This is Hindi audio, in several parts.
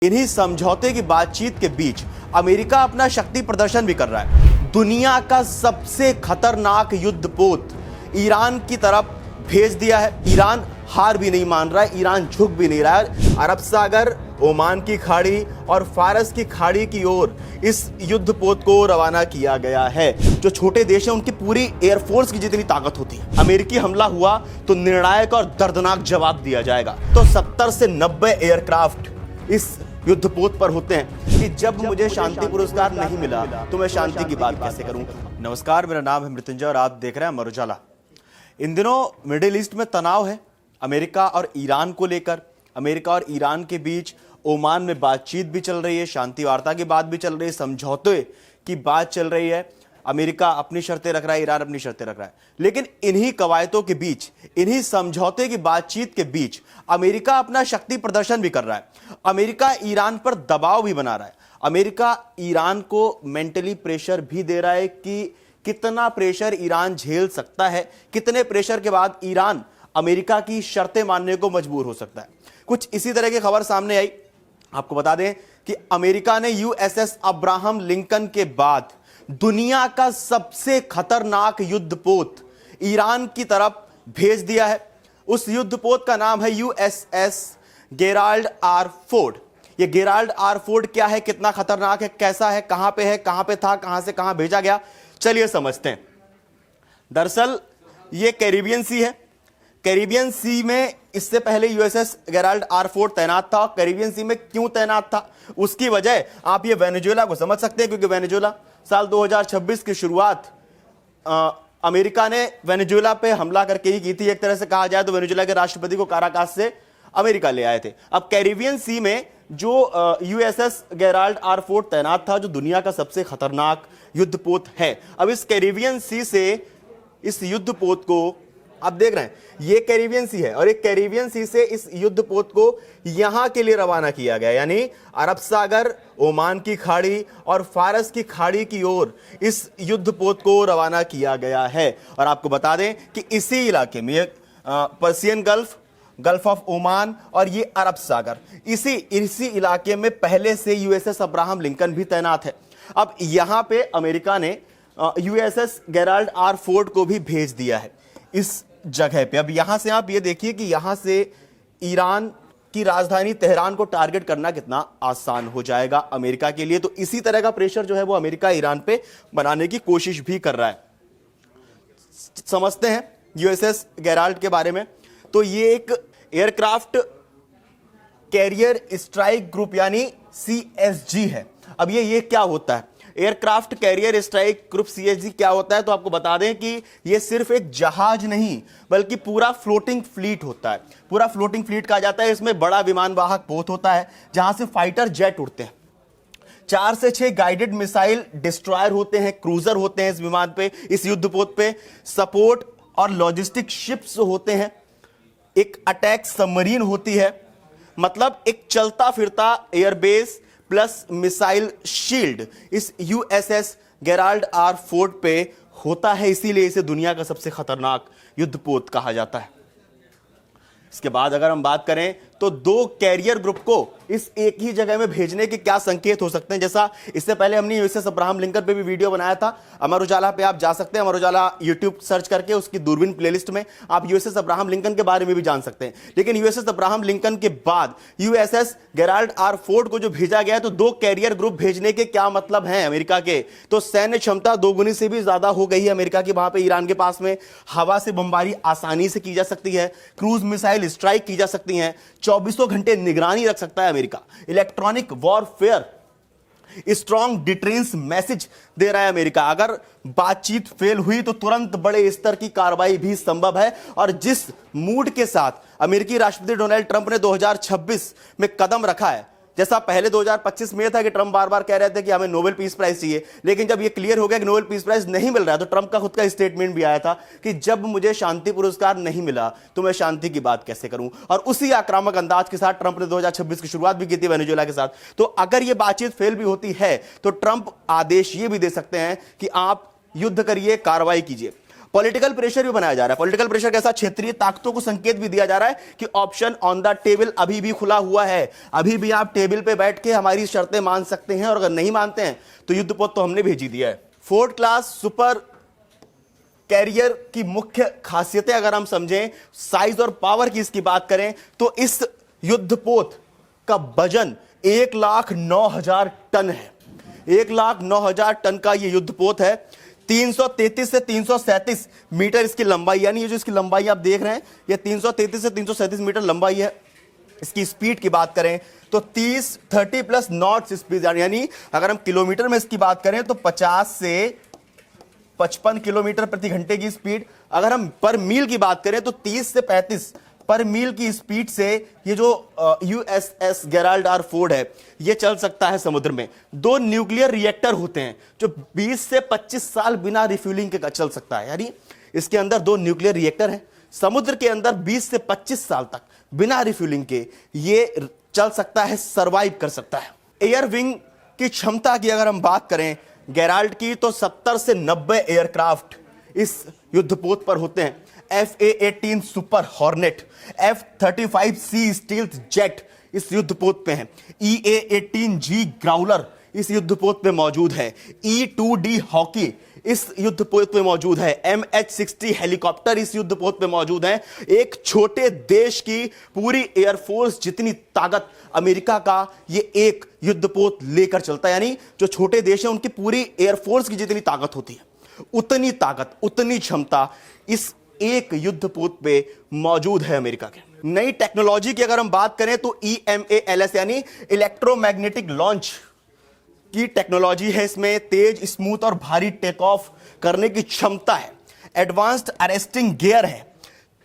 इन्हीं समझौते की बातचीत के बीच अमेरिका अपना शक्ति प्रदर्शन भी कर रहा है। दुनिया का सबसे खतरनाक युद्धपोत ईरान की तरफ भेज दिया है। ईरान हार भी नहीं मान रहा है, ईरान झुक भी नहीं रहा है। अरब सागर, ओमान की खाड़ी और फारस की खाड़ी की ओर इस युद्धपोत को रवाना किया गया है। जो छोटे देश हैं उनकी पूरी एयरफोर्स की जितनी ताकत होती है, अमेरिकी हमला हुआ तो निर्णायक और दर्दनाक जवाब दिया जाएगा। तो 70 से 90 एयरक्राफ्ट इस युद्धपोत पर होते हैं कि जब मुझे शांति पुरस्कार नहीं मिला तो मैं शांति की बात कैसे करूं। नमस्कार, मेरा नाम है मृत्युंजय और आप देख रहे हैं अमर उजाला। इन दिनों मिडिल ईस्ट में तनाव है अमेरिका और ईरान को लेकर। अमेरिका और ईरान के बीच ओमान में बातचीत भी चल रही है, शांति वार्ता की बात भी चल रही है, समझौते की बात चल रही है। अमेरिका अपनी शर्तें रख रहा है, ईरान अपनी शर्तें रख रहा है। लेकिन इन्हीं कवायदों के बीच, इन्हीं समझौते की बातचीत के बीच अमेरिका अपना शक्ति प्रदर्शन भी कर रहा है। अमेरिका ईरान पर दबाव भी बना रहा है। अमेरिका ईरान को मेंटली प्रेशर भी दे रहा है कि कितना प्रेशर ईरान झेल सकता है, कितने प्रेशर के बाद ईरान अमेरिका की शर्तें मानने को मजबूर हो सकता है। कुछ इसी तरह की खबर सामने आई। आपको बता दें कि अमेरिका ने यूएसएस अब्राहम लिंकन के बाद दुनिया का सबसे खतरनाक युद्धपोत ईरान की तरफ भेज दिया है। उस युद्धपोत का नाम है यूएसएस गेराल्ड आर फोर्ड। यह गेराल्ड आर फोर्ड क्या है, कितना खतरनाक है, कैसा है, कहां पे था, कहां से कहां भेजा गया, चलिए समझते हैं। दरअसल यह कैरिबियन सी है। कैरिबियन सी में इससे पहले यूएसएस गेराल्ड आर फोर्ड तैनात था। कैरिबियन सी में क्यों तैनात था, उसकी वजह आप ये वेनेजुएला को समझ सकते हैं, क्योंकि वेनेजुएला साल 2026 की शुरुआत अमेरिका ने वेनेजुएला पे हमला करके ही की थी। एक तरह से कहा जाए तो वेनेजुएला के राष्ट्रपति को काराकास से अमेरिका ले आए थे। अब कैरिबियन सी में जो यूएसएस गेराल्ड आर फोर्ड तैनात था, जो दुनिया का सबसे खतरनाक युद्धपोत है। अब इस कैरिबियन सी से इस युद्धपोत को आप देख रहे हैं, ये कैरिबियन सी है और एक कैरिबियन सी से इस युद्धपोत को यहां के लिए रवाना किया गया, यानी अरब सागर, ओमान की खाड़ी और फारस की खाड़ी की ओर इस युद्धपोत को रवाना किया गया है। और आपको बता दें कि इसी इलाके में Persian gulf, gulf of Oman और ये अरब सागर, इसी इलाके में पहले से यूएसएस अब्राहम लिंकन भी तैनात है। अब यहां पे अमेरिका ने यूएसएस गेराल्ड आर फोर्ड को भी भेज दिया है इस जगह पे। अब यहां से आप ये देखिए कि यहां से ईरान की राजधानी तेहरान को टारगेट करना कितना आसान हो जाएगा अमेरिका के लिए। तो इसी तरह का प्रेशर जो है वो अमेरिका ईरान पे बनाने की कोशिश भी कर रहा है। समझते हैं यूएसएस गेराल्ड के बारे में। तो ये एक एयरक्राफ्ट कैरियर स्ट्राइक ग्रुप यानी सीएसजी है। अब ये क्या होता है, aircraft carrier strike group CSG क्या होता है, तो आपको बता दें कि यह सिर्फ एक जहाज नहीं बल्कि पूरा फ्लोटिंग फ्लीट होता है। पूरा फ्लोटिंग फ्लीट कहा जाता है। इसमें बड़ा विमान वाहक पोत होता है जहां से फाइटर जेट उड़ते हैं। 4 से 6 गाइडेड मिसाइल डिस्ट्रॉयर होते हैं, क्रूजर होते हैं इस विमान पे, इस युद्धपोत पे। सपोर्ट और लॉजिस्टिक शिप्स होते हैं। एक अटैक सबमरीन होती है, मतलब एक चलता फिरता एयरबेस प्लस मिसाइल शील्ड इस यूएसएस गेराल्ड आर फोर्ड पे होता है। इसीलिए इसे दुनिया का सबसे खतरनाक युद्धपोत कहा जाता है। इसके बाद अगर हम बात करें तो 2 कैरियर ग्रुप को इस एक ही जगह में भेजने के क्या संकेत हो सकते हैं। जैसा इससे पहले हमने यूएसएस अब्राहम लिंकन पे भी वीडियो बनाया था। अमर उजाला पे आप जा सकते हैं, अमर उजाला यूट्यूब सर्च करके उसकी दूरबीन प्लेलिस्ट में आप यूएसएस अब्राहम लिंकन के बारे में भी जान सकते हैं। लेकिन यूएसएस अब्राहम लिंकन के बाद यूएसएस गेराल्ड आर फोर्ड को जो भेजा गया है, तो 2 कैरियर ग्रुप भेजने के क्या मतलब हैं अमेरिका के। तो सैन्य क्षमता दोगुनी से भी ज्यादा हो गई है अमेरिका की। वहां पर ईरान के पास में हवा से बमबारी आसानी से की जा सकती है, क्रूज मिसाइल स्ट्राइक की जा सकती है, 24 घंटे निगरानी रख सकता है America. Electronic warfare, strong deterrence message दे रहा है अमेरिका। अगर बातचीत फेल हुई तो तुरंत बड़े स्तर की कार्रवाई भी संभव है। और जिस मूड के साथ अमेरिकी राष्ट्रपति डोनाल्ड ट्रंप ने 2026 में कदम रखा है, जैसा पहले 2025 में था कि ट्रंप बार बार कह रहे थे कि हमें नोबेल पीस प्राइज चाहिए, लेकिन जब ये क्लियर हो गया कि नोबेल पीस प्राइज नहीं मिल रहा है, तो ट्रंप का खुद का स्टेटमेंट भी आया था कि जब मुझे शांति पुरस्कार नहीं मिला तो मैं शांति की बात कैसे करूं। और उसी आक्रामक अंदाज के साथ ट्रंप ने 2026 की शुरुआत भी की थी वेनेजुएला के साथ। तो अगर यह बातचीत फेल भी होती है तो ट्रंप आदेश ये भी दे सकते हैं कि आप युद्ध करिए, कार्रवाई कीजिए। पॉलिटिकल प्रेशर भी बनाया जा रहा है। पॉलिटिकल प्रेशर कैसा? क्षेत्रीय ताकतों को संकेत भी दिया जा रहा है कि ऑप्शन ऑन द टेबल अभी भी खुला हुआ है, अभी भी आप टेबल पे बैठ के हमारी शर्तें मान सकते हैं, और अगर नहीं मानते हैं तो युद्धपोत तो हमने भेजी दिया है। फोर्ड क्लास सुपर कैरियर की मुख्य खासियतें अगर हम समझें, साइज और पावर की इसकी बात करें, तो इस युद्धपोत का वजन 1,09,000 टन है। 1,09,000 टन का यह युद्धपोत है। 333 से 337 मीटर इसकी लंबाई, यानी ये जो इसकी लंबाई आप देख रहे हैं, ये 333 से 337 मीटर लंबाई है। इसकी स्पीड की बात करें तो 30 प्लस नॉट्स स्पीड, यानी अगर हम किलोमीटर में इसकी बात करें तो 50 से 55 किलोमीटर प्रति घंटे की स्पीड। अगर हम पर मील की बात करें तो 30 से 35 पर मील की स्पीड से ये जो यूएसएस गेराल्ड आर फोर्ड है ये चल सकता है समुद्र में। 2 न्यूक्लियर रिएक्टर होते हैं जो 20 से 25 साल बिना रिफ्यूलिंग के चल सकता है, यानी इसके अंदर 2 न्यूक्लियर रिएक्टर हैं। समुद्र के अंदर 20 से 25 साल तक बिना रिफ्यूलिंग के ये चल सकता है, सरवाइव कर सकता है। एयर विंग की क्षमता की अगर हम बात करें गेराल्ड की, तो 70 से 90 एयरक्राफ्ट इस युद्धपोत पर होते हैं। FA-18 super hornet, F-35C stealth jet इस युद्धपोत पे हैं। EA-18G ग्राउलर इस युद्धपोत पे मौजूद है। E-2D हॉकी इस युद्धपोत पे मौजूद है। MH-60 हेलीकॉप्टर इस युद्धपोत पे मौजूद है। एक छोटे देश की पूरी एयरफोर्स जितनी ताकत अमेरिका का ये एक युद्धपोत लेकर चलता है, यानी जो छोटे देश हैं उनकी पूरी एयरफोर्स की जितनी ताकत होती है उतनी ताकत, उतनी क्षमता इस एक युद्धपोत पे मौजूद है अमेरिका के। नई टेक्नोलॉजी की अगर हम बात करें तो EMALS यानी इलेक्ट्रोमैग्नेटिक लॉन्च की टेक्नोलॉजी है। इसमें तेज, स्मूथ और भारी टेक ऑफ करने की क्षमता है। एडवांस्ड अरेस्टिंग गियर है।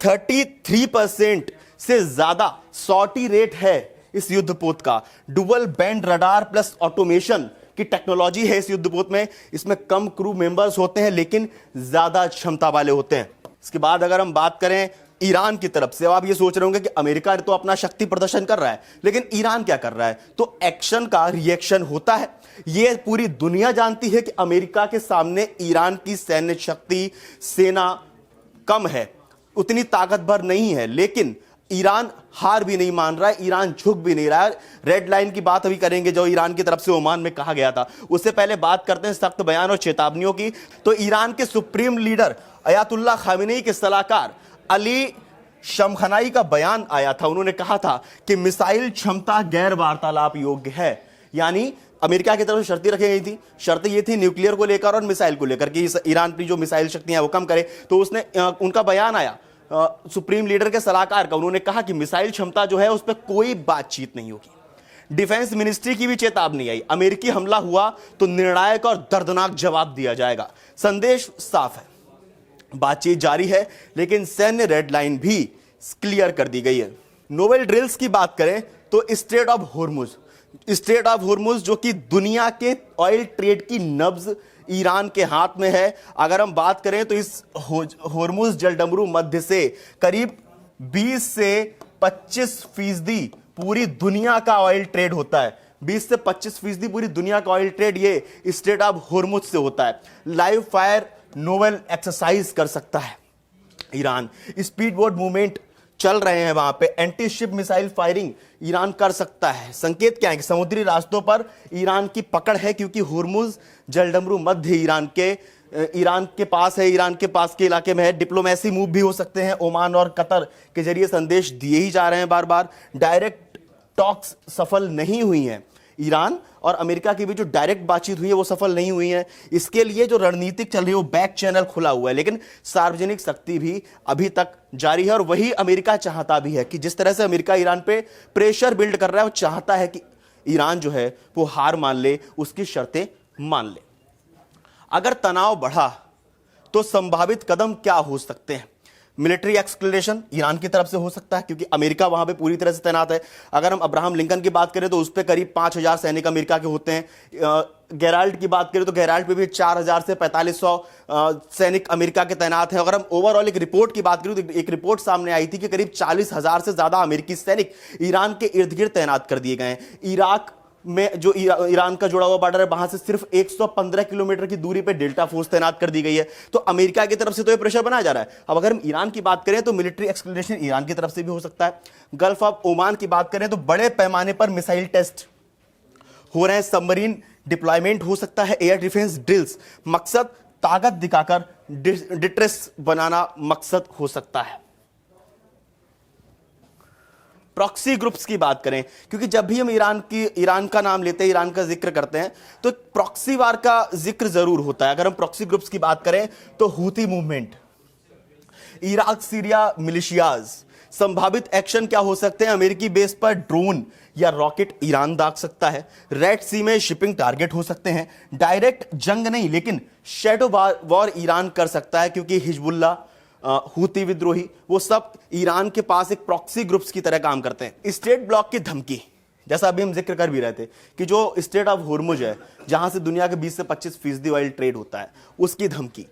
33% से ज्यादा सॉर्टी रेट है इस युद्धपोत का। Dual band radar plus automation की टेक्नोलॉजी है इस युद्धपोत में। इसमें कम क्रू मेंबर्स होते हैं लेकिन ज्यादा क्षमता वाले होते हैं। इसके बाद अगर हम बात करें ईरान की तरफ से, अब आप ये सोच रहे होंगे कि अमेरिका तो अपना शक्ति प्रदर्शन कर रहा है, लेकिन ईरान क्या कर रहा है? तो एक्शन का रिएक्शन होता है। ये पूरी दुनिया जानती है कि अमेरिका के सामने ईरान की सैन्य शक्ति, सेना कम है, उतनी ताकतवर नहीं है, लेकिन ईरान हार भी नहीं मान रहा है, ईरान झुक भी नहीं रहा है। रेड लाइन की बात अभी करेंगे जो ईरान की तरफ से ओमान में कहा गया था। उससे पहले बात करते हैं सख्त बयान और चेतावनियों की। तो ईरान के सुप्रीम लीडर अयातुल्लाह खामेनेई के सलाहकार अली शमखनाई का बयान आया था। उन्होंने कहा था कि मिसाइल क्षमता गैर वार्तालाप योग्य है, यानी अमेरिका की तरफ से शर्तें रखी गई थी। शर्तें ये थी न्यूक्लियर को लेकर और मिसाइल को लेकर कि ईरान की जो मिसाइल शक्तियां वो कम करे। तो उसने उनका बयान आया सुप्रीम लीडर के सलाहकार का। उन्होंने कहा कि मिसाइल क्षमता जो है उस पर कोई बातचीत नहीं होगी। डिफेंस मिनिस्ट्री की भी चेतावनी आई, अमेरिकी हमला हुआ तो निर्णायक और दर्दनाक जवाब दिया जाएगा। संदेश साफ है, बातचीत जारी है, लेकिन सैन्य रेड लाइन भी क्लियर कर दी गई है। नोवेल ड्रिल्स की बात करें तो स्ट्रेट ऑफ होर्मुज जो कि दुनिया के ऑयल ट्रेड की नब्ज ईरान के हाथ में है। अगर हम बात करें तो इस होर्मुज जलडमरू मध्य से करीब 20 से 25% पूरी दुनिया का ऑयल ट्रेड होता है। 20 से 25% पूरी दुनिया का ऑयल ट्रेड ये स्ट्रेट ऑफ होर्मुज से होता है। लाइव फायर नोवेल एक्सरसाइज कर सकता है ईरान। स्पीड बोट मूवमेंट चल रहे हैं वहां पे। Anti ship missile firing Iran कर सकता है। संकेत क्या है कि समुद्री रास्तों पर ईरान की पकड़ है, क्योंकि होर्मुज जलडमरू मध्य ईरान के पास है, ईरान के पास के इलाके में है। डिप्लोमेसी मूव भी हो सकते हैं। ओमान और कतर के जरिए संदेश दिए ही जा रहे हैं बार बार। डायरेक्ट टॉक्स सफल नहीं हुई हैं। ईरान और अमेरिका की भी जो डायरेक्ट बातचीत हुई है वो सफल नहीं हुई है। इसके लिए जो रणनीतिक चल रही है वो बैक चैनल खुला हुआ है, लेकिन सार्वजनिक शक्ति भी अभी तक जारी है। और वही अमेरिका चाहता भी है कि जिस तरह से अमेरिका ईरान पे प्रेशर बिल्ड कर रहा है, वो चाहता है कि ईरान जो है वो हार मान ले, उसकी शर्तें मान ले। अगर तनाव बढ़ा तो संभावित कदम क्या हो सकते हैं? मिलिट्री एक्सक्लेरेशन ईरान की तरफ से हो सकता है, क्योंकि अमेरिका वहां पे पूरी तरह से तैनात है। अगर हम अब्राहम लिंकन की बात करें तो उस पर करीब 5000 सैनिक अमेरिका के होते हैं। गेराल्ड की बात करें तो गेराल्ड पे भी 4000 से 4500 सैनिक अमेरिका के तैनात हैं। अगर हम ओवरऑल एक रिपोर्ट की बात करें तो एक रिपोर्ट सामने आई थी कि करीब 40,000 से ज्यादा अमेरिकी सैनिक ईरान के इर्द गिर्द तैनात कर दिए गए हैं। इराक में जो ईरान का जुड़ा हुआ बॉर्डर है, वहां से सिर्फ 115 किलोमीटर की दूरी पे डेल्टा फोर्स तैनात कर दी गई है। तो अमेरिका की तरफ से तो ये प्रेशर बनाया जा रहा है। अब अगर हम ईरान की बात करें तो मिलिट्री एक्सप्लेनेशन ईरान की तरफ से भी हो सकता है। गल्फ ऑफ ओमान की बात करें तो बड़े पैमाने पर मिसाइल टेस्ट हो रहे हैं, सबमरीन डिप्लॉयमेंट हो सकता है, एयर डिफेंस ड्रिल्स, मकसद ताकत दिखाकर डिट्रेस बनाना मकसद हो सकता है। प्रॉक्सी ग्रुप्स की बात करें, क्योंकि जब भी हम ईरान का नाम लेते हैं, ईरान का जिक्र करते हैं, तो प्रॉक्सी वार का जिक्र जरूर होता है। अगर हम प्रॉक्सी ग्रुप्स की बात करें तो Houthi movement, Iraq Syria militias, संभावित एक्शन क्या हो सकते हैं? अमेरिकी बेस पर ड्रोन या रॉकेट ईरान दाग सकता है, रेड सी में शिपिंग टारगेट हो सकते हैं। डायरेक्ट जंग नहीं लेकिन शैडो वॉर ईरान कर सकता है, क्योंकि हिजबुल्ला, हूती विद्रोही, वो सब ईरान के पास एक प्रॉक्सी ग्रुप्स की तरह काम करते हैं। स्टेट ब्लॉक की धमकी, जैसा अभी हम जिक्र कर भी रहे थे कि जो स्टेट ऑफ हुर्मुज है, जहां से दुनिया के 20 से 25% ऑयल ट्रेड होता है, उसकी धमकी।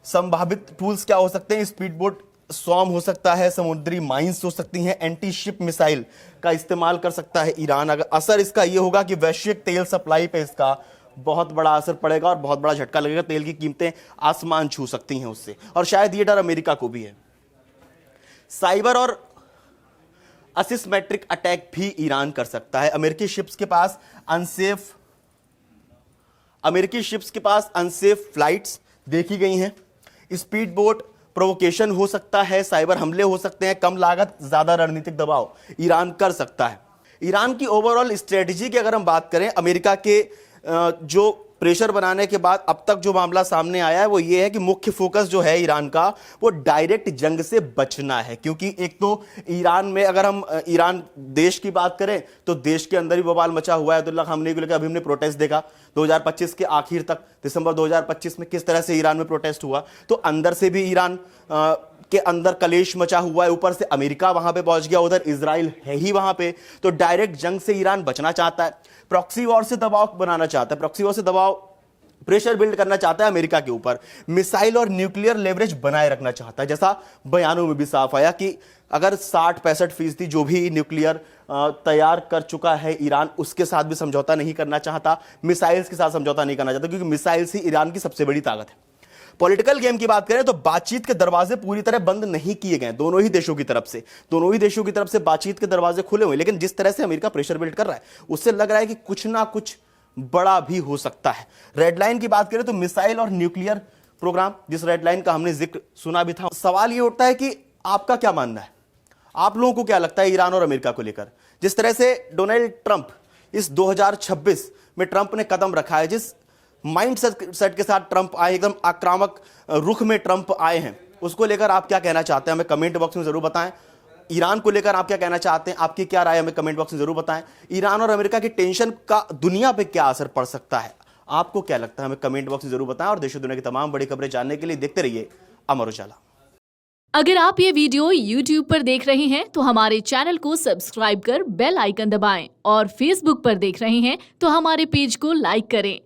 संभावित टूल्स क्या हो सकते हैं? स्पीड बोट स्वॉर्म हो सकता है, समुद्री माइंस हो सकती हैं, एंटी शिप मिसाइल का इस्तेमाल कर सकता है ईरान। अगर असर इसका यह होगा कि वैश्विक तेल सप्लाई पे इसका बहुत बड़ा असर पड़ेगा और बहुत बड़ा झटका लगेगा। तेल की कीमतें आसमान छू सकती हैं उससे, और शायद ये डर अमेरिका को भी है। साइबर और असिस्मेट्रिक अटैक भी ईरान कर सकता है। अमेरिकी शिप्स के पास अनसेफ फ्लाइट्स देखी गई हैं। स्पीड बोट प्रोवोकेशन हो सकता है, साइबर हमले हो सकते हैं, कम लागत ज्यादा रणनीतिक दबाव ईरान कर सकता है। ईरान की ओवरऑल स्ट्रेटजी की अगर हम बात करें, अमेरिका के जो प्रेशर बनाने के बाद अब तक जो मामला सामने आया है वो ये है कि मुख्य फोकस जो है ईरान का, वो डायरेक्ट जंग से बचना है। क्योंकि एक तो ईरान में, अगर हम ईरान देश की बात करें तो देश के अंदर ही बवाल मचा हुआ है। अब्दुल्ला खामनेई को लेकर अभी हमने प्रोटेस्ट देखा 2025 के आखिर तक, दिसंबर 2025 में किस तरह से ईरान में प्रोटेस्ट हुआ। तो अंदर से भी ईरान के अंदर कलेश मचा हुआ है, ऊपर से अमेरिका वहां पे पहुंच गया, उधर इजराइल है ही वहां पे। तो डायरेक्ट जंग से ईरान बचना चाहता है, प्रॉक्सी वॉर से दबाव बनाना चाहता है, प्रॉक्सी वॉर से दबाव, प्रेशर बिल्ड करना चाहता है अमेरिका के ऊपर, मिसाइल और न्यूक्लियर लेवरेज बनाए रखना चाहता है। जैसा बयानों में भी साफ आया कि अगर 60-65% जो भी न्यूक्लियर तैयार कर चुका है ईरान, उसके साथ भी समझौता नहीं करना चाहता, मिसाइल्स के साथ समझौता नहीं करना चाहता, क्योंकि मिसाइल्स ही ईरान की सबसे बड़ी ताकत है। पॉलिटिकल गेम की बात करें तो बातचीत के दरवाजे पूरी तरह बंद नहीं किए गए दोनों ही देशों की तरफ से बातचीत के दरवाजे खुले हुए, लेकिन जिस तरह से अमेरिका प्रेशर बिल्ड कर रहा है उससे लग रहा है कि कुछ ना कुछ बड़ा भी हो सकता है। रेड लाइन की बात करें तो मिसाइल और न्यूक्लियर प्रोग्राम, जिस रेड लाइन का हमने जिक्र सुना भी था। सवाल यह उठता है कि आपका क्या मानना है, आप लोगों को क्या लगता है ईरान और अमेरिका को लेकर? जिस तरह से डोनाल्ड ट्रंप इस 2026 में ट्रंप ने कदम रखा है, जिस माइंड सेट के साथ ट्रंप आए, एकदम आक्रामक रुख में ट्रंप आए हैं, उसको लेकर आप क्या कहना चाहते हैं हमें कमेंट बॉक्स में जरूर बताएं। ईरान को लेकर आप क्या कहना चाहते हैं, आपकी क्या राय हमें कमेंट बॉक्स में जरूर बताएं। ईरान और अमेरिका की टेंशन का दुनिया पे क्या असर पड़ सकता है, आपको क्या लगता है हमें कमेंट बॉक्स में जरूर बताएं। और देश और दुनिया की तमाम बड़ी खबरें जानने के लिए देखते रहिए अमर उजाला। अगर आप ये वीडियो YouTube पर देख रहे हैं तो हमारे चैनल को सब्सक्राइब कर बेल आइकन दबाएं, और Facebook पर देख रहे हैं तो हमारे पेज को लाइक करें।